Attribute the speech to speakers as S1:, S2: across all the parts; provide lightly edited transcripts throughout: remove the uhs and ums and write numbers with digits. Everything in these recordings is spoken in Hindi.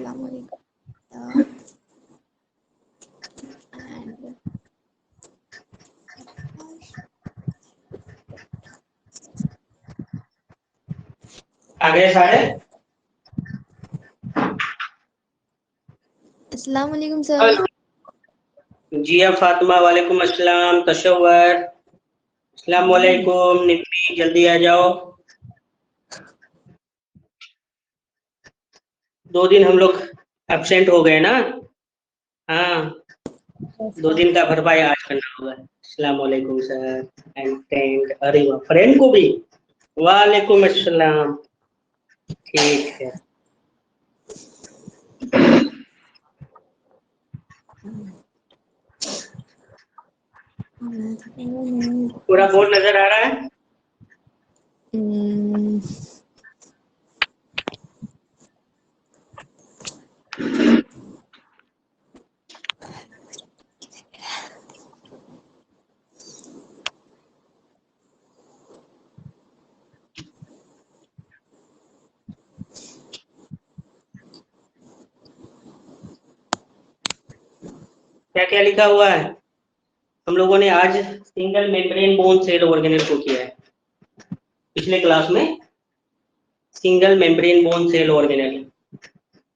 S1: आगे सारे
S2: अस्सलाम वालेकुम सर।
S1: जिया फातिमा वालेकुम अस्सलाम। तशव्वुर अस्सलाम वालेकुम। निम्मी जल्दी आ जाओ। 2 दिन हम लोग एब्सेंट हो गए ना। हाँ, 2 दिन का भरपाई आज करना होगा। अस्सलाम वालेकुम सर एंड फ्रेंड। अरे वाह, फ्रेंड को भी वालेकुम अस्सलाम। ठीक है। पूरा बोर्ड नजर आ रहा है? क्या क्या लिखा हुआ है? हम लोगों ने आज single membrane bound cell organelle को किया है। पिछले क्लास में single membrane bound cell organelle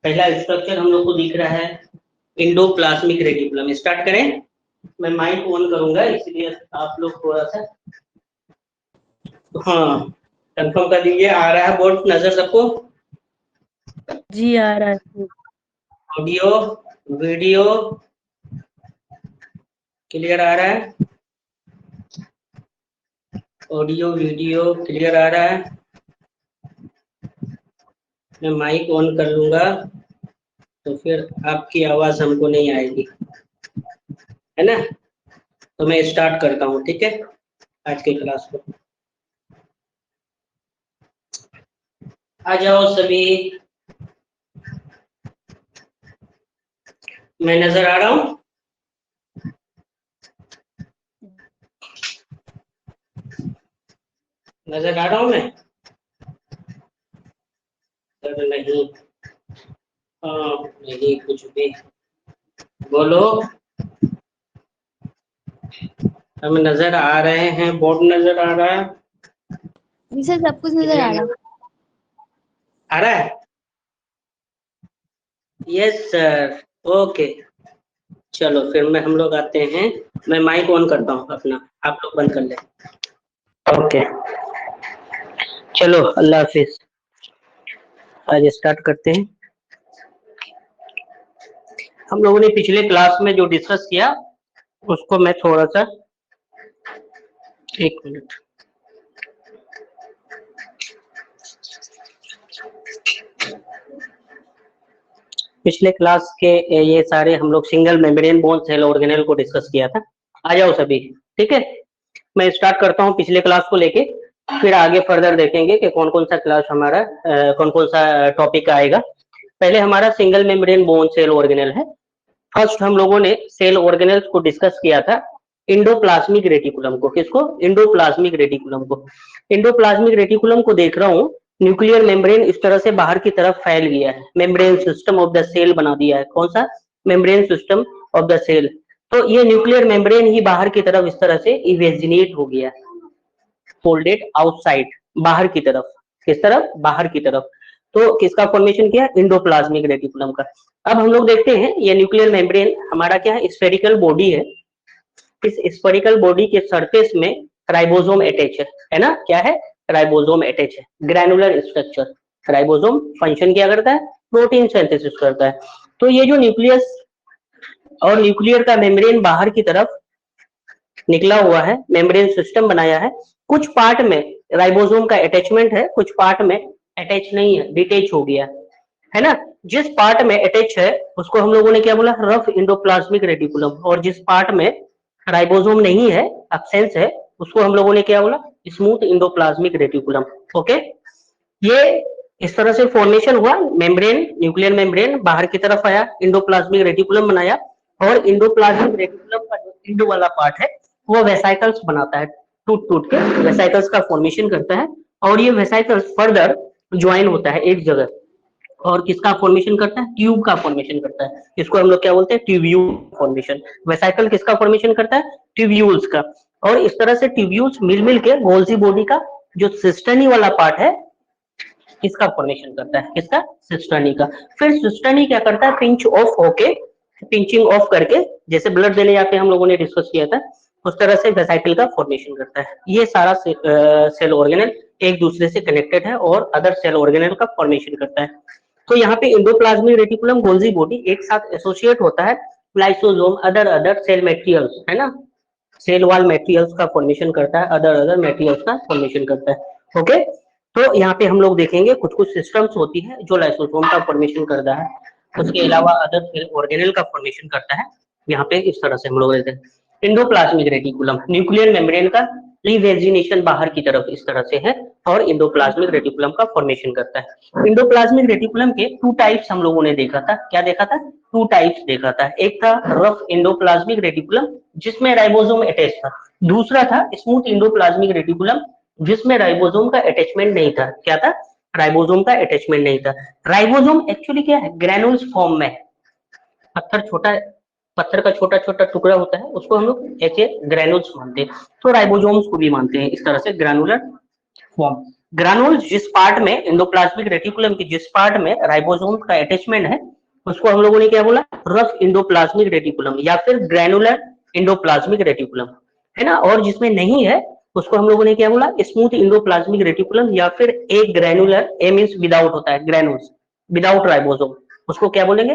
S1: पहला स्ट्रक्चर हम लोग को दिख रहा है इंडोप्लाज्मिक रेटिकुलम। स्टार्ट करें। मैं माइक ऑन करूंगा इसलिए आप लोग थोड़ा सा हाँ कंफर्म कर दीजिए। आ रहा है बोर्ड नजर सबको?
S3: जी आ रहा है।
S1: ऑडियो वीडियो क्लियर आ रहा है? ऑडियो वीडियो क्लियर आ रहा है? मैं माइक ऑन कर लूंगा तो फिर आपकी आवाज हमको नहीं आएगी, है ना। तो मैं स्टार्ट करता हूँ, ठीक है, आज के क्लास को। आ जाओ सभी। मैं नजर आ रहा हूँ? नजर आ रहा हूँ मैं? नहीं, नहीं कुछ भी बोलो। हम नजर आ रहे हैं, बोर्ड नजर आ रहा है?
S2: जी सर, सब कुछ नजर आ रहा है।
S1: आ रहा है? Yes sir, okay. चलो फिर मैं हम लोग आते हैं। मैं माइक ऑन करता हूँ अपना, आप लोग बंद कर ले। ओके चलो, अल्लाह हाफिज। आज स्टार्ट करते हैं। हम लोगों ने पिछले क्लास में जो डिस्कस किया उसको मैं थोड़ा सा, एक मिनट, पिछले क्लास के ये सारे हम लोग single membrane bound cell organelle को डिस्कस किया था। आ जाओ सभी, ठीक है। मैं स्टार्ट करता हूँ पिछले क्लास को लेके, फिर आगे फर्दर देखेंगे कि कौन कौन सा क्लास हमारा कौन कौन सा टॉपिक आएगा। पहले हमारा single membrane bound cell organelle है। फर्स्ट हम लोगों ने सेल ऑर्गेनेल्स को डिस्कस किया था इंडोप्लाज्मिक रेटिकुलम को। किसको? इंडोप्लाज्मिक रेटिकुलम को। इंडोप्लाज्मिक रेटिकुलम को देख रहा हूँ, न्यूक्लियर मेम्ब्रेन इस तरह से बाहर की तरफ फैल गया है, membrane system of the cell बना दिया है। कौन सा? Membrane system of the cell. तो ये न्यूक्लियर मेम्ब्रेन ही बाहर की तरफ इस तरह से इवेजिनेट हो गया, फोल्डेड आउटसाइड, बाहर की तरफ। किस तरफ? बाहर की तरफ। तो किसका फॉर्मेशन किया? इंडोप्लाज्मिक रेटिकुलम का। अब हम लोग देखते हैं ये न्यूक्लियर मेम्ब्रेन हमारा क्या है? स्फेरिकल बॉडी है। इस स्फेरिकल बॉडी के सरफेस में राइबोसोम अटैच है ना। क्या है? राइबोसोम अटैच है। Granular structure. राइबोसोम फंक्शन क्या करता है? प्रोटीन सिंथेसिस करता है। तो ये जो न्यूक्लियस और न्यूक्लियर का मेम्ब्रेन बाहर की तरफ निकला हुआ है, मेम्ब्रेन सिस्टम बनाया है। कुछ पार्ट में राइबोसोम का अटैचमेंट है, कुछ पार्ट में अटैच नहीं है, डिटेच हो गया है ना। जिस पार्ट में अटैच है उसको हम लोगों ने क्या बोला? Rough endoplasmic reticulum. और जिस पार्ट में राइबोसोम नहीं है, एब्सेंस है, उसको हम लोगों ने क्या बोला? Smooth endoplasmic reticulum. ओके, ये इस तरह से फॉर्मेशन हुआ। मेम्ब्रेन, न्यूक्लियर मेम्ब्रेन बाहर की तरफ आया, इंडोप्लाज्मिक रेटिकुलम बनाया, और इंडोप्लाज्मिक रेटिकुलम का जो इंडो वाला पार्ट है वो वेसाइकल्स बनाता है, टूट टूट के वेसाइकल्स का फॉर्मेशन करता है। और ये वेसाइकल्स फर्दर ज्वाइन होता है एक जगह, और किसका फॉर्मेशन करता है? ट्यूब का फॉर्मेशन करता है। इसको हम लोग क्या बोलते हैं? Tubule formation. वेसिकल किसका फॉर्मेशन करता है? ट्यूब्यूल्स का। और इस तरह से ट्यूब्यूल्स मिल के गोल्जी बॉडी का जो सिस्टर्नी वाला पार्ट है इसका फॉर्मेशन करता है। किसका? सिस्टर्नी का। फिर सिस्टर्नी क्या करता है? पिंच ऑफ होके, पिंचिंग ऑफ करके, जैसे ब्लड देने जाते हैं हम लोगों ने डिस्कस किया था, उस तरह से वेसिकल का फॉर्मेशन करता है। ये सारा सेल ऑर्गेनल एक दूसरे से कनेक्टेड है और अदर सेल ऑर्गेनल का फॉर्मेशन करता है। तो यहाँ पे एंडोप्लाज्मिक रेटिकुलम, गोल्जी बॉडी एक साथ एसोसिएट होता है लाइसोसोम, अदर सेल मटेरियल्स, है ना, सेल वॉल मटेरियल्स का फॉर्मेशन करता है, अदर मटेरियल्स का फॉर्मेशन करता है। ओके, तो यहाँ पे हम लोग देखेंगे कुछ कुछ सिस्टम्स होती है जो लाइसोसोम का फॉर्मेशन करता है, उसके अलावा अदर सेल ऑर्गेनल का फॉर्मेशन करता है। यहाँ पे इस तरह से हम लोग लेते हैं। एंडोप्लाज्मिक रेटिकुलम, न्यूक्लियर मेम्ब्रेन का रिवेजिनेशन बाहर की तरफ इस तरह से है और एंडोप्लाज्मिक रेटिकुलम का फॉर्मेशन करता है। एंडोप्लाज्मिक रेटिकुलम के टू टाइप्स हम लोगों ने देखा था। क्या देखा था? टू टाइप्स देखा था। एक था रफ एंडोप्लाज्मिक रेटिकुलम जिसमें राइबोसोम अटैच था, दूसरा था स्मूथ एंडोप्लाज्मिक रेटिकुलम जिसमें राइबोसोम का अटैचमेंट नहीं था। क्या था? राइबोसोम का अटैचमेंट नहीं था। राइबोसोम एक्चुअली क्या है? ग्रैनुल्स फॉर्म में, पत्थर का छोटा छोटा टुकड़ा होता है, उसको हम लोग ऐसे ग्रैनुल्स मानते हैं, तो राइबोसोम्स को भी मानते हैं इस तरह से ग्रैनुलर फॉर्म। ग्रैनुल्स जिस पार्ट में, एंडोप्लाज्मिक रेटिकुलम की जिस पार्ट में राइबोसोम का अटैचमेंट है उसको हम लोगों ने क्या बोला? रफ एंडोप्लाज्मिक रेटिकुलम या फिर ग्रैनुलर एंडोप्लाज्मिक रेटिकुलम, है ना। और जिसमें नहीं है उसको हम लोगों ने क्या बोला? स्मूथ एंडोप्लाज्मिक रेटिकुलम या फिर एक ग्रैनुलर, ए मींस विदाउट होता है, ग्रैनुल्स विदाउट राइबोसोम, उसको क्या बोलेंगे?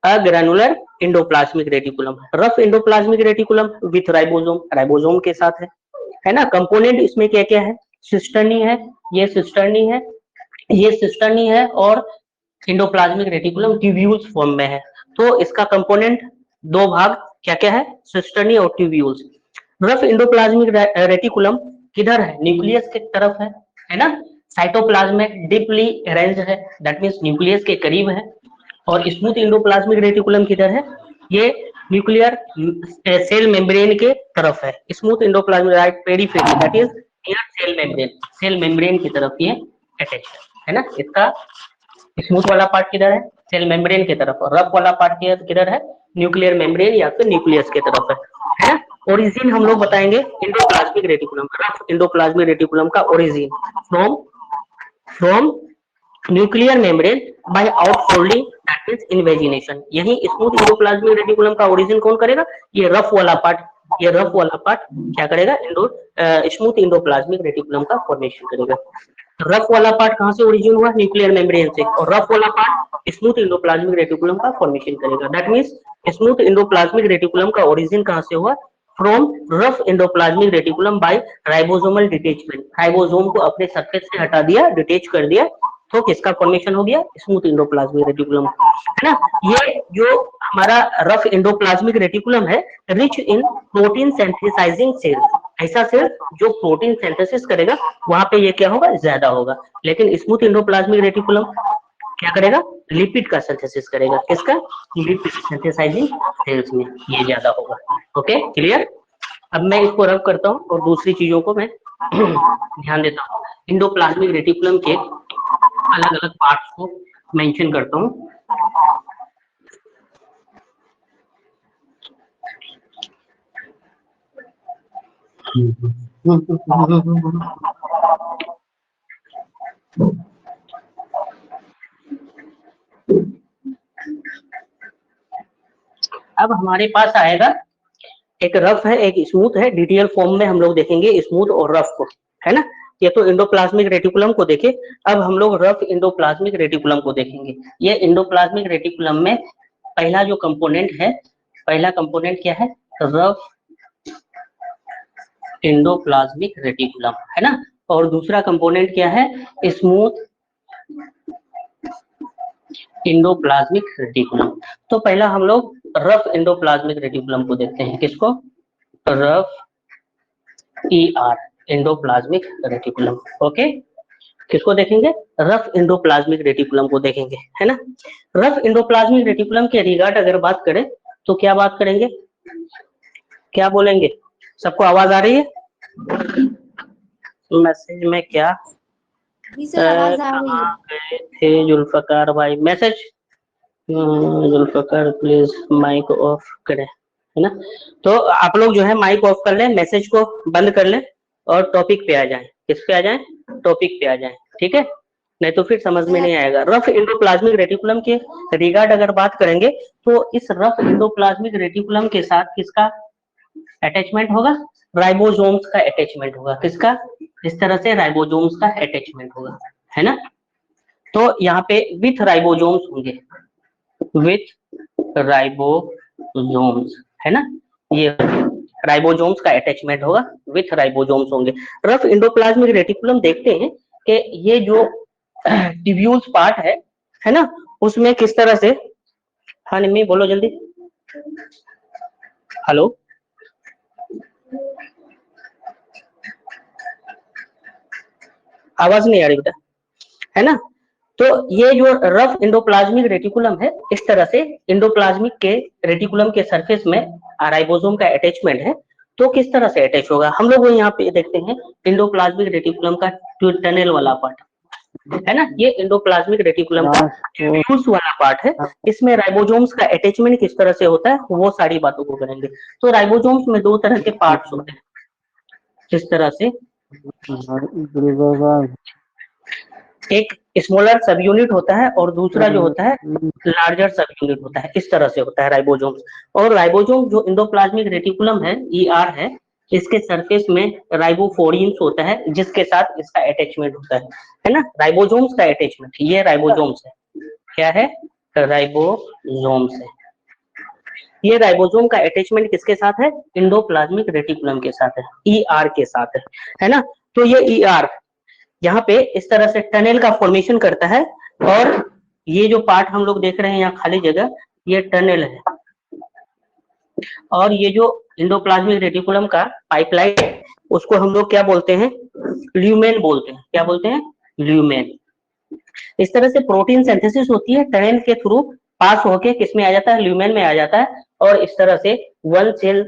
S1: A granular endoplasmic reticulum. Rough endoplasmic reticulum with ribosome, ribosome के साथ है ना। कंपोनेंट इसमें क्या क्या है? सिस्टर्नी है, ये सिस्टर्नी है, ये सिस्टर्नी है, और एंडोप्लाज्मिक रेटिकुलम ट्यूब्यूल्स फॉर्म में है। तो इसका कंपोनेंट दो भाग क्या क्या है? सिस्टर्नी और ट्यूब्यूल्स। रफ एंडोप्लाज्मिक रेटिकुलम किधर है? न्यूक्लियस की तरफ है ना। साइटोप्लाज्म में डीपली अरेंज है, दैट मींस न्यूक्लियस के करीब है। और स्मूथ एंडोप्लाज्मिक रेटिकुलम किधर है? ये न्यूक्लियर सेल मेम्ब्रेन के तरफ है। Smooth endoplasmic right periphery, that is near cell membrane, cell membrane की तरफ ये अटैच है ना। इसका स्मूथ वाला पार्ट किधर है? सेल मेम्ब्रेन की तरफ, और रफ वाला पार्ट किधर है? न्यूक्लियर मेम्ब्रेन या फिर न्यूक्लियस की तरफ है ना। ओरिजिन हम लोग बताएंगे endoplasmic reticulum, rough endoplasmic reticulum का origin from nuclear membrane by outfolding, that means invagination. यही स्मूथ एंडोप्लाज्मिक रेटिकुलम का ओरिजिन कौन करेगा? ये रफ वाला पार्ट, ये रफ वाला पार्ट क्या करेगा? स्मूथ एंडोप्लाज्मिक रेटिकुलम का फॉर्मेशन करेगा। रफ वाला पार्ट कहां से ओरिजिन हुआ? न्यूक्लियर मेम्ब्रेन से, और रफ वाला पार्ट स्मूथ एंडोप्लाज्मिक रेटिकुलम का फॉर्मेशन करेगा। That means smooth endoplasmic reticulum का ओरिजिन कहां से हुआ? From rough endoplasmic reticulum bye ribosomal detachment. Ribosome को अपने सरफेस से हटा दिया, डिटेच कर दिया, तो किसका फॉर्मेशन हो गया? स्मूथ एंडोप्लाज्मिक रेटिकुलम, है ना। ये जो हमारा रफ एंडोप्लाज्मिक रेटिकुलम है, rich in protein synthesizing cells, ऐसा सेल जो प्रोटीन सिंथेसिस करेगा वहां पे ये क्या होगा? ज्यादा होगा। लेकिन स्मूथ एंडोप्लाज्मिक रेटिकुलम क्या करेगा? लिपिड का सिंथेसिस करेगा। किसका? लिपिड सिंथेसाइजिंग सेल्स में ये ज्यादा होगा। Okay, clear. अब मैं इसको रब करता हूँ और दूसरी चीजों को मैं ध्यान देता हूँ। एंडोप्लाज्मिक रेटिकुलम के अलग अलग पार्ट्स को मेंशन करता हूँ। अब हमारे पास आएगा एक रफ है, एक स्मूथ है। डिटेल फॉर्म में हम लोग देखेंगे स्मूथ और रफ को, है ना। ये तो एंडोप्लाज्मिक रेटिकुलम को देखे, अब हम लोग रफ एंडोप्लाज्मिक रेटिकुलम को देखेंगे। ये एंडोप्लाज्मिक रेटिकुलम में पहला जो कंपोनेंट है, पहला कंपोनेंट क्या है? रफ एंडोप्लाज्मिक रेटिकुलम, है ना। और दूसरा कंपोनेंट क्या है? Smooth endoplasmic reticulum. तो पहला हम लोग रफ एंडोप्लाज्मिक रेटिकुलम को देखते हैं। किसको? Rough ER, endoplasmic reticulum. Okay, किसको देखेंगे? रफ एंडोप्लाज्मिक रेटिकुलम को देखेंगे, है ना। रफ एंडोप्लाज्मिक रेटिकुलम के रिगार्ड अगर बात करें तो क्या बात करेंगे? क्या बोलेंगे? सबको आवाज आ रही है? मैसेज में क्या
S2: जी सर, आवाज आ रही है।
S1: कहाँ गए थे जुल्फकार भाई? Message, Zulfikar please mic off करें, है ना? तो आप लोग जो है माइक ऑफ कर लें, मैसेज को बंद कर लें और टॉपिक पे आ जाएं। किस पे आ जाएं? टॉपिक पे आ जाएं, ठीक है? नहीं तो फिर समझ में नहीं आएगा। रफ एंडोप्लाज्मिक रेटिकुलम के रिगार्ड अगर बात करेंगे तो इस रफ एंडोप्लाज्मिक रेटिकुलम के साथ किसका अटैचमेंट होगा? राइबोसोम्स का अटैचमेंट होगा। किसका? इस तरह से राइबोसोम्स का अटैचमेंट होगा, है ना? तो यहाँ पे विथ राइबोसोम्स होंगे, विथ राइबोसोम्स, है ना? ये राइबोसोम्स का अटैचमेंट होगा, विथ राइबोसोम्स होंगे। रफ एंडोप्लाज्मिक रेटिकुलम देखते हैं कि ये जो ट्यूब्यूल्स पार्ट है ना, उसमें किस तरह से, हाँ निम्मी बोलो जल्दी, हेलो, आवाज नहीं आ रही बेटा, है ना? तो ये जो रफ एंडोप्लाज्मिक रेटिकुलम है, इस तरह से एंडोप्लाज्मिक के रेटिकुलम के सरफेस में राइबोसोम का अटैचमेंट है। तो किस तरह से अटैच होगा? हम लोग यहाँ पे देखते हैं एंडोप्लाज्मिक रेटिकुलम का टनल वाला पार्ट, है ना? ये एंडोप्लाज्मिक रेटिकुलम का ट्यूब्यूल्स वाला पार्ट है। इसमें राइबोसोम्स का अटैचमेंट किस तरह से होता है, वो सारी बातों को करेंगे। तो राइबोसोम्स में दो तरह के पार्ट्स होते हैं, किस तरह से, एक स्मॉलर सब यूनिट होता है और दूसरा जो होता है लार्जर सब यूनिट होता है। इस तरह से होता है राइबोसोम्स। और राइबोसोम जो एंडोप्लाज्मिक रेटिकुलम है, ईआर है, इसके सरफेस में राइबोफोरिन्स होता है जिसके साथ इसका अटैचमेंट होता है ना? राइबोसोम्स का अटैचमेंट, ये राइबोसोम्स है। क्या है? राइबोसोम्स है। ये राइबोसोम का अटैचमेंट किसके साथ है? एंडोप्लाज्मिक रेटिकुलम के साथ है, ईआर के साथ है ना? तो ये ईआर यहाँ पे इस तरह से टनल का फॉर्मेशन करता है और ये जो पार्ट हम लोग देख रहे हैं यहाँ खाली जगह, ये टनल है। और ये जो एंडोप्लाज्मिक रेटिकुलम का पाइपलाइन है, उसको हम लोग क्या बोलते हैं? ल्यूमेन बोलते हैं। क्या बोलते हैं? ल्यूमेन। इस तरह से प्रोटीन सिंथेसिस होती है, टनल के थ्रू पास होके किसमें आ जाता है? ल्यूमेन में आ जाता है। और इस तरह से वन सेल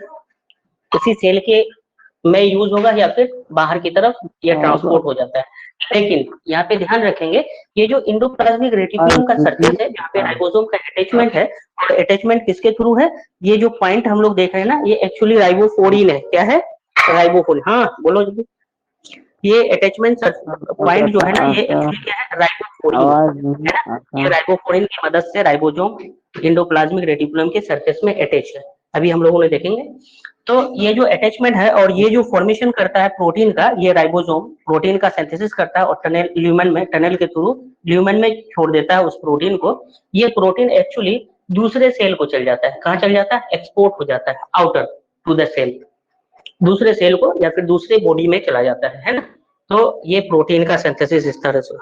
S1: किसी सेल के में यूज होगा या फिर बाहर की तरफ ये ट्रांसपोर्ट हो जाता है। लेकिन यहाँ पे ध्यान रखेंगे, ये जो एंडोप्लाज्मिक रेटिकुलम का सरफेस है जहाँ पे राइबोसोम का अटैचमेंट है, और अटैचमेंट किसके थ्रू है? ये जो पॉइंट हम लोग देख रहे हैं ना, ये एक्चुअली राइबोफोरिन है। क्या है? राइबोफोरिन। हाँ बोलो जी। ये अटैचमेंट पॉइंट जो है ना, ये एक्चुअली क्या है? राइबोफोरिन है ना? ये राइबोफोरिन की मदद से राइबोसोम एंडोप्लाज्मिक रेटिकुलम के सरफेस में अटैच है। अभी हम लोगों ने देखेंगे। तो ये जो अटैचमेंट है और ये जो फॉर्मेशन करता है प्रोटीन का, ये राइबोसोम प्रोटीन का सिंथेसिस करता है और टनल ल्यूमेन में, टनल के थ्रू ल्यूमेन में छोड़ देता है उस प्रोटीन को। ये प्रोटीन एक्चुअली दूसरे सेल को चल जाता है। कहाँ चल जाता है? एक्सपोर्ट हो जाता है आउटर टू द सेल, दूसरे सेल को या फिर दूसरे बॉडी में चला जाता है ना? तो ये प्रोटीन का सिंथेसिस इस तरह से।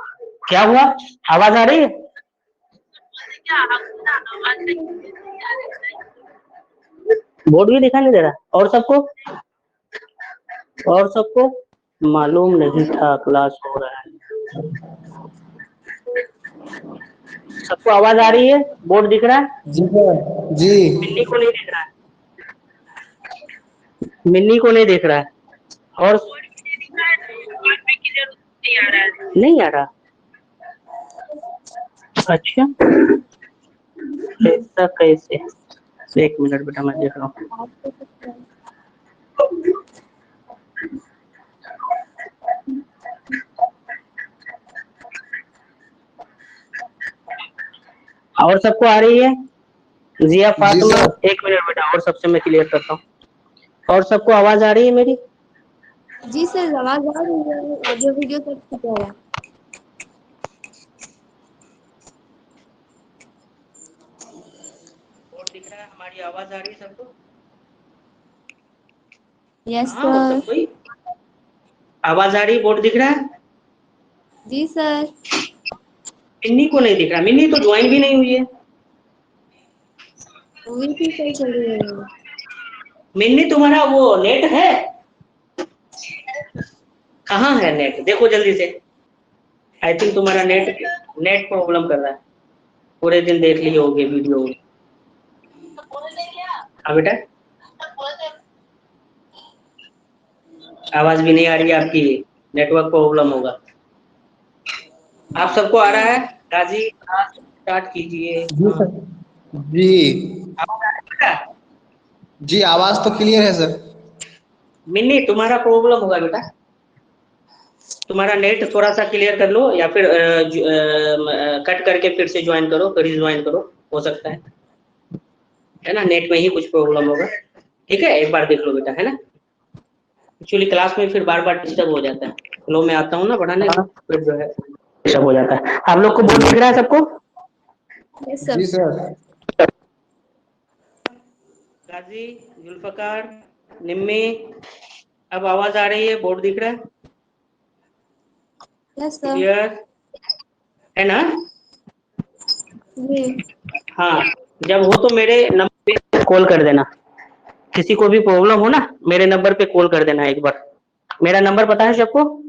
S1: क्या हुआ? आवाज आ रही है? बोर्ड भी दिखाई नहीं दे रहा? और सबको मालूम नहीं था क्लास हो रहा है? सबको आवाज आ रही है? बोर्ड दिख रहा है?
S4: जी सर जी।
S1: मिन्नी को नहीं दिख रहा है? मिन्नी को नहीं दिख रहा है? और नहीं आ रहा? अच्छा, ऐसा कैसे? एक मिनट बेटा, मैं देख रहा हूँ। और सबको आ रही है? जिया फातिमा, एक मिनट बेटा, और सबसे मैं क्लियर करता हूँ। और सबको आवाज आ रही है मेरी?
S2: जी सर, आवाज आ रही है। ऑडियो वीडियो सब ठीक है।
S1: बोर्ड दिख रहा है? हमारी आवाज आ रही है सबको?
S2: यस
S1: हाँ वो
S2: सर।
S1: सबको ही आवाज आ रही है? बोर्ड दिख रहा है?
S2: जी सर।
S1: मिन्नी को नहीं दिख रहा। मिन्नी तो ज्वाइन भी नहीं हुई है।
S2: वही भी सही चल रही है।
S1: मिन्नी तुम्हारा वो नेट है? कहाँ है नेट? देखो जल्दी से। आई थिंक तुम्हारा नेट प्रॉब्लम कर रहा है। पूरे दिन देख ली होगी वीडियो। हाँ बेटा, आवाज भी नहीं आ रही है आपकी, नेटवर्क प्रॉब्लम होगा। आप सबको आ रहा है? गाजी क्लास स्टार्ट कीजिए।
S4: जी
S1: हाँ,
S4: सर। जी
S1: आवाज आ रहा है?
S4: जी, आवाज तो क्लियर है सर।
S1: मिन्नी तुम्हारा प्रॉब्लम होगा बेटा, तुम्हारा नेट थोड़ा सा क्लियर कर लो या फिर कट करके फिर से ज्वाइन करो, रिज्वाइन करो, हो सकता है ना, नेट में ही कुछ प्रॉब्लम होगा। ठीक है, एक बार देख लो बेटा, है ना। एक्चुअली क्लास में फिर बार बार डिस्टर्ब हो जाता है, फ्लो में आता हूँ ना पढ़ाने में, फिर जो है डिस्टर्ब हो जाता है। आप लोग को बोर्ड दिख रहा है सबको?
S2: Yes sir.
S4: जी सर।
S1: गाजी, जुल्फकार, निम्मी, अब आवाज आ रही है? बोर्ड दिख रहा है?
S2: Yes sir.
S1: क्लियर है ना?
S2: जी।
S1: हाँ, जब हो तो मेरे नंबर पे कॉल कर देना। किसी को भी प्रॉब्लम हो ना, मेरे नंबर पे कॉल कर देना एक बार। मेरा नंबर पता है सबको?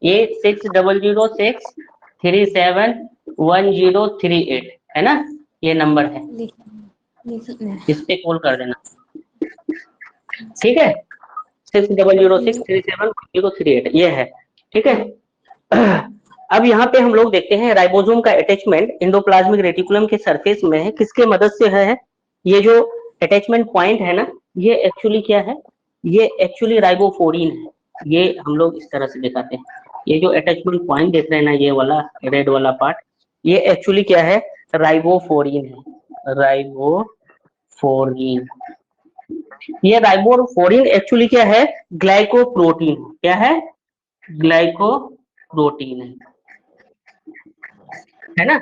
S1: ये 6006371038 है ना, ये नंबर है,
S2: लिखना
S1: इस पे कॉल कर देना। ठीक है, 6006371038 ये है। ठीक है। अब यहाँ पे हम लोग देखते हैं राइबोसोम का अटैचमेंट एंडोप्लाज्मिक रेटिकुलम के सरफेस में है, किसके मदद से है? ये जो अटैचमेंट पॉइंट है ना, ये एक्चुअली क्या है? ये एक्चुअली राइबोफोरिन है। ये हम लोग इस तरह से दिखाते हैं, ये जो अटैचमेंट पॉइंट देख रहे हैं ना, ये वाला रेड वाला पार्ट, ये एक्चुअली क्या है? राइबोफोरिन है, राइबोफोरिन। ये राइबोफोरिन एक्चुअली क्या है? ग्लाइकोप्रोटीन। क्या है? ग्लाइकोप्रोटीन है ना।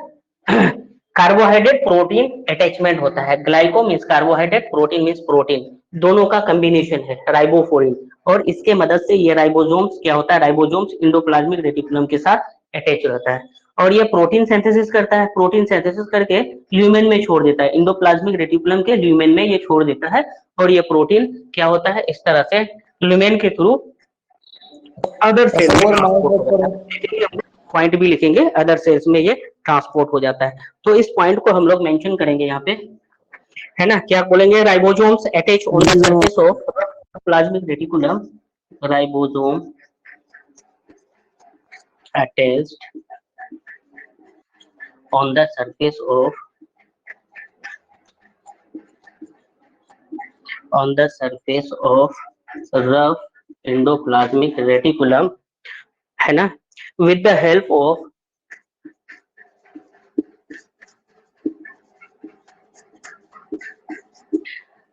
S1: कार्बोहाइड्रेट प्रोटीन अटैचमेंट होता है। Glyco means carbohydrate, protein means protein, दोनों का कॉम्बिनेशन है राइबोफोरिन। और इसके मदद से ये राइबोसोम्स क्या होता है? राइबोसोम्स एंडोप्लाज्मिक रेटिकुलम के साथ अटैच रहता है और ये प्रोटीन सिंथेसिस करता है। प्रोटीन सिंथेसिस करके ल्यूमेन में छोड़ देता है, एंडोप्लाज्मिक रेटिकुलम के ल्यूमेन में ये छोड़ देता है। और ये प्रोटीन क्या होता है? इस तरह से ल्यूमेन के थ्रू अदर सेल में ट्रांसपोर्ट हो जाता है। पॉइंट भी लिखेंगे, अदर सेल्स में ये ट्रांसपोर्ट हो जाता है। तो इस पॉइंट को हम लोग मेंशन करेंगे यहाँ पे, है ना। क्या बोलेंगे? Ribosomes attach on the surface of plasmic reticulum, ribosome attached on the surface of rough endoplasmic reticulum, है ना, with the help of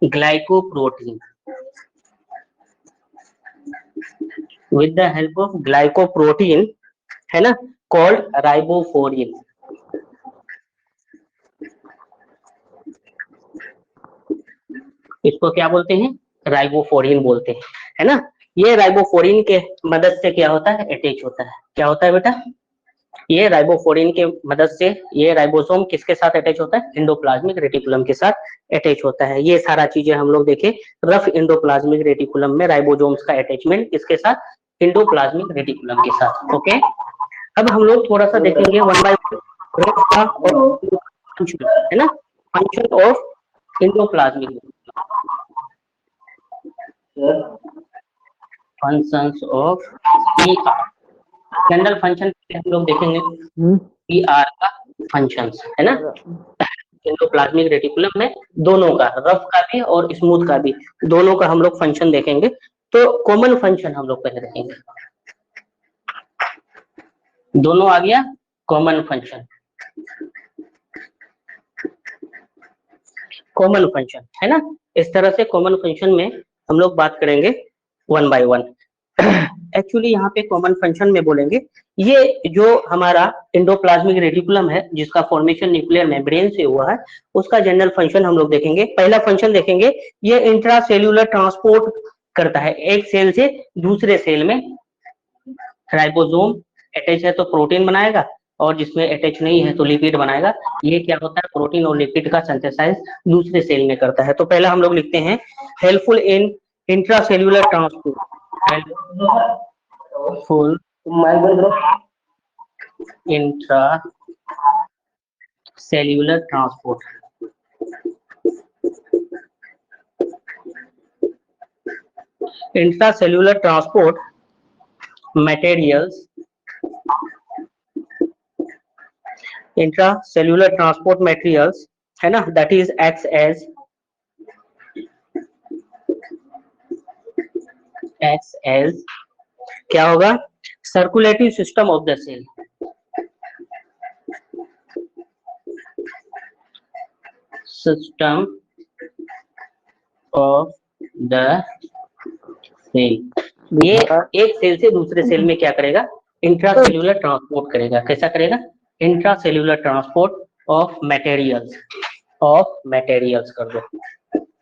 S1: glycoprotein, with the help of glycoprotein, है ना, called राइबोफोरिन। इसको क्या बोलते हैं? राइबोफोरिन बोलते हैं, है ना। ये राइबोफोरिन के मदद से क्या होता है? अटैच होता है। क्या होता है बेटा? ये राइबोफोरिन के मदद से ये राइबोसोम किसके साथ अटैच होता है? एंडोप्लाज्मिक रेटिकुलम के साथ अटैच होता है। ये सारा चीजें हम लोग देखे, रफ एंडोप्लाज्मिक रेटिकुलम में राइबोसोम्स का अटैचमेंट किसके साथ? एंडोप्लाज्मिक रेटिकुलम के साथ। ओके, अब हम लोग थोड़ा सा देखेंगे वन बाय फंक्शन, है ना, function of endoplasmic, functions of PR. General function हम लोग देखेंगे पीआर का फंक्शंस, है ना। एंडोप्लाज्मिक रेटिकुलम में दोनों का, रफ का भी और स्मूथ का भी, दोनों का हम लोग फंक्शन देखेंगे। तो कॉमन फंक्शन हम लोग पहले देखेंगे, दोनों आ गया कॉमन फंक्शन। कॉमन फंक्शन, है ना, इस तरह से कॉमन फंक्शन में हम लोग बात करेंगे वन बाय वन। एक्चुअली यहाँ पे कॉमन फंक्शन में बोलेंगे, ये जो हमारा एंडोप्लाज्मिक रेटिकुलम है जिसका फॉर्मेशन न्यूक्लियर मेम्ब्रेन से हुआ है, उसका जनरल फंक्शन हम लोग देखेंगे। पहला फंक्शन देखेंगे, ये इंट्रासेल्यूलर ट्रांसपोर्ट करता है एक सेल से दूसरे सेल में। राइबोसोम अटैच है तो प्रोटीन बनाएगा, और जिसमें अटैच नहीं है तो लिपिड बनाएगा। ये क्या होता है? प्रोटीन और लिपिड का सिंथेसाइज दूसरे सेल में करता है। तो पहला हम लोग लिखते हैं helpful in intracellular transport, helpful intracellular transport, intracellular transport materials intracellular transport materials, है ना, दैट इज एक्ट्स एज क्या होगा, circulatory system of the cell, system of the cell. ये एक सेल से दूसरे सेल में क्या करेगा, इंट्रासेल्यूलर ट्रांसपोर्ट करेगा। कैसा करेगा, इंट्रासेल्यूलर ट्रांसपोर्ट ऑफ मटेरियल्स, कर दो,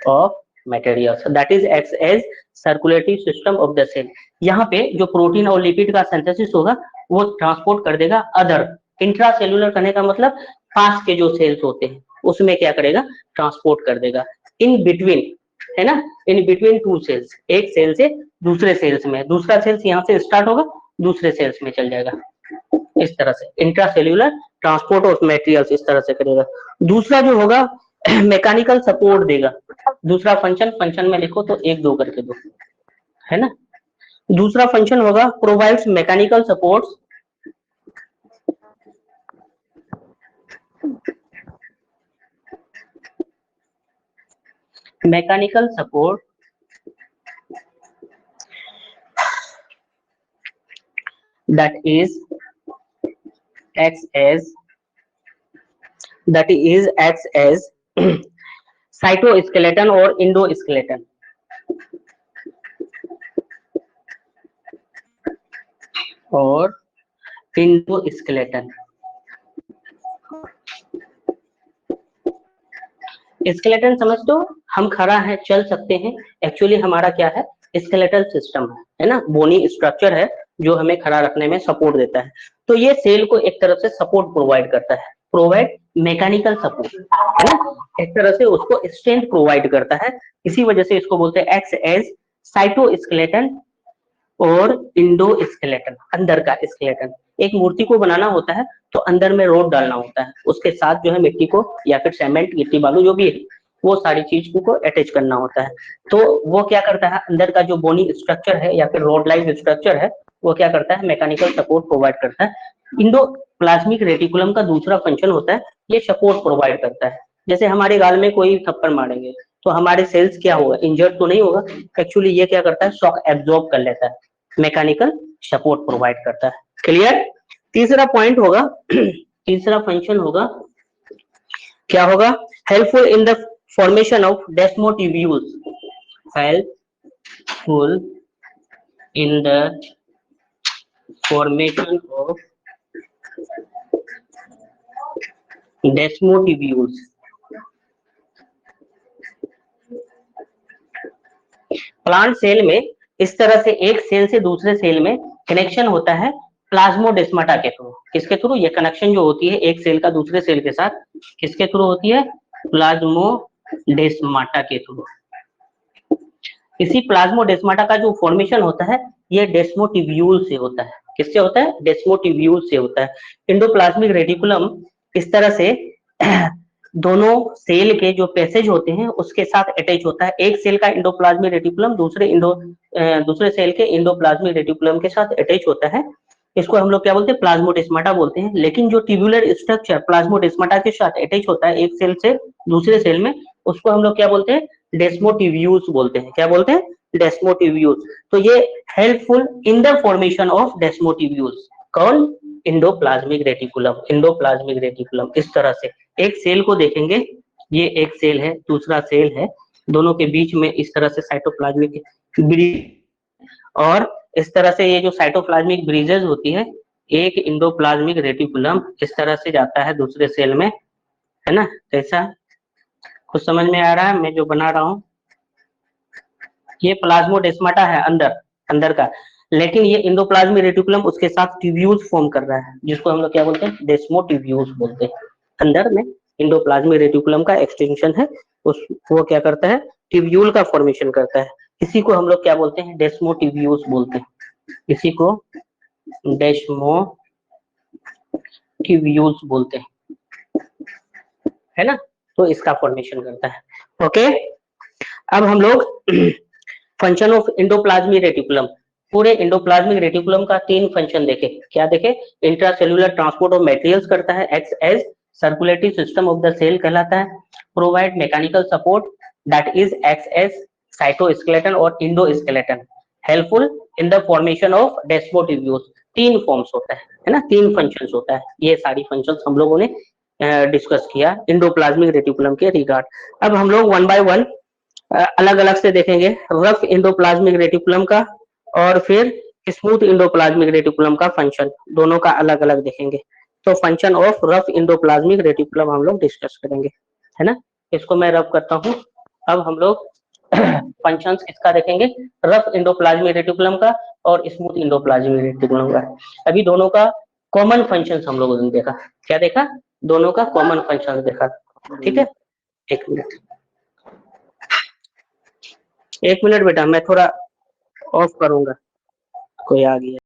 S1: of materials, that is acts as circulatory system of the cell. यहाँ पे जो प्रोटीन और लिपिड का सिंथेसिस होगा वो ट्रांसपोर्ट कर देगा अदर, इंट्रासेल्यूलर करने का मतलब पास के जो सेल्स होते हैं उसमें क्या करेगा, ट्रांसपोर्ट कर देगा। इन बिटवीन, है ना, इन बिटवीन टू सेल्स, एक सेल से दूसरे सेल्स में, दूसरा सेल्स यहाँ से स्टार्ट होगा दूसरे सेल्स में चल जाएगा, इस तरह से इंट्रासेल्यूलर ट्रांसपोर्ट ऑफ मटेरियल्स इस तरह से करेगा। दूसरा जो होगा मैकेनिकल सपोर्ट देगा, दूसरा फंक्शन में लिखो तो 1 2 करके दो, है ना। दूसरा फंक्शन होगा provides mechanical support, mechanical support that is acts as cytoskeleton और इंडोस्केलेटन, स्केलेटन समझ दो, हम खड़ा है चल सकते हैं, एक्चुअली हमारा क्या है, स्केलेटल सिस्टम है ना, बोनी स्ट्रक्चर है जो हमें खड़ा रखने में सपोर्ट देता है। तो ये सेल को एक तरफ से सपोर्ट प्रोवाइड करता है, प्रोवाइड मैकेनिकल सपोर्ट, है ना, एक तरह से उसको स्ट्रेंथ प्रोवाइड करता है। इसी वजह से इसको बोलते हैं एक्ट्स एज साइटोस्केलेटन और इंडोस्केलेटन, अंदर का स्केलेटन। एक मूर्ति को बनाना होता है तो अंदर में रोड डालना होता है, उसके साथ जो है मिट्टी को या फिर सीमेंट गिट्टी बालू जो भी है वो सारी चीज को अटैच करना होता है। तो वो क्या करता है, अंदर का जो बोनी स्ट्रक्चर है या फिर रोड लाइक स्ट्रक्चर है वो क्या करता है, मैकेनिकल सपोर्ट प्रोवाइड करता है। इंडोप्लाज्मिक रेटिकुलम का दूसरा फंक्शन होता है, ये सपोर्ट प्रोवाइड करता है। जैसे हमारे गाल में कोई थप्पड़ मारेंगे तो हमारे सेल्स क्या होगा, इंजर्ड तो नहीं होगा, एक्चुअली ये क्या करता है, शॉक एब्जॉर्ब कर लेता है, मैकेनिकल सपोर्ट प्रोवाइड करता है। क्लियर। तीसरा पॉइंट होगा, तीसरा फंक्शन होगा, क्या होगा, helpful in the formation of desmotubules, helpful in the formation of desmotubules. Plant cell में इस तरह से एक सेल से दूसरे सेल में कनेक्शन होता है प्लाज्मोडेस्माटा के थ्रू। किसके थ्रू, ये कनेक्शन जो होती है एक सेल का दूसरे सेल के साथ, किसके थ्रू होती है, प्लाज्मोडेस्माटा के थ्रू। इसी प्लाज्मोडेस्माटा का जो फॉर्मेशन होता है ये डेस्मोटिब्यूल से होता है। किससे होता है, डेस्मोटिब्यूल से होता है। इंडोप्लाज्मिक रेटिकुलम इस तरह से दोनों सेल के जो पैसेज होते हैं उसके साथ अटैच होता है। एक सेल का इंडोप्लाज्मिक रेटिकुलम दूसरे सेल के इंडोप्लाज्मिक रेटिकुलम के साथ अटैच होता है। इसको हम लोग क्या बोलते हैं, प्लाज्मोडेस्माटा बोलते हैं। लेकिन जो ट्यूबुलर स्ट्रक्चर प्लाज्मोडेस्माटा के साथ अटैच होता है एक सेल से दूसरे सेल में, उसको हम लोग क्या बोलते हैं, डेस्मोटिब्यूल्स बोलते हैं। क्या बोलते हैं, डेस्मोटिब्यूल्स। तो ये helpful in the formation of desmotubules. कौन, इंडोप्लाज्मिक रेटिकुलम, इंडोप्लाज्मिक रेटिकुलम। इस तरह से एक सेल को देखेंगे, ये एक सेल है दूसरा सेल है, दोनों के बीच में इस तरह से साइटोप्लाज्मिक ब्रिज, और इस तरह से ये जो साइटोप्लाज्मिक ब्रिजेस होती है, एक इंडोप्लाज्मिक रेटिकुलम इस तरह से जाता है दूसरे सेल में, है ना। कैसा, कुछ समझ में आ रहा है मैं जो बना रहा हूँ, ये प्लाज्मोडेस्माटा है अंदर का, लेकिन ये इंडोप्लाज्मिक रेटिकुलम उसके साथ ट्यूब्यूल्स फॉर्म कर रहा है, जिसको हम लोग क्या बोलते हैं, डेस्मोटिब्यूल्स बोलते हैं। अंदर में इंडोप्लाज्मिक रेटिकुलम का एक्सटेंशन है, वो क्या करता है, ट्यूब्यूल का फॉर्मेशन करता है। इसी को हम लोग क्या बोलते हैं, डेस्मोटिब्यूल्स बोलते हैं। इसी को डेस्मोटिब्यूल्स बोलते हैं, है ना। तो इसका फॉर्मेशन करता है। ओके, अब हम लोग फंक्शन ऑफ इंडोप्लाज्मिक रेटिकुलम, पूरे एंडोप्लाज्मिक रेटिकुलम का 3 फंक्शन देखे। क्या देखे? इंट्रासेल्युलर ट्रांसपोर्ट ऑफ मटेरियल्स करता है, acts as circulatory system of the cell कहलाता है, provide mechanical support that is acts as cytoskeleton और endoskeleton, helpful in the formation of desmotubules. 3 forms होता है ना, 3 फंक्शंस होता है। ये सारी फंक्शंस हम लोगों ने डिस्कस किया एंडोप्लाज्मिक रेटिकुलम के रिगार्ड। अब हम लोग वन बाय वन अलग अलग से देखेंगे, रफ एंडोप्लाज्मिक रेटिकुलम का और फिर स्मूथ एंडोप्लाज्मिक रेटिकुलम का फंक्शन, दोनों का अलग अलग देखेंगे। तो function of rough endoplasmic reticulum हम लोग डिस्कस करेंगे, है ना। इसको मैं रफ करता हूँ। अब हम लोग फंक्शंस किसका देखेंगे? रफ एंडोप्लाज्मिक रेटिकुलम का और स्मूथ एंडोप्लाज्मिक रेटिकुलम का। अभी दोनों का कॉमन फंक्शंस हम लोगों ने देखा। क्या देखा? दोनों का कॉमन फंक्शन देखा। ठीक है, एक मिनट बेटा, मैं थोड़ा ऑफ करूंगा, कोई आ गया।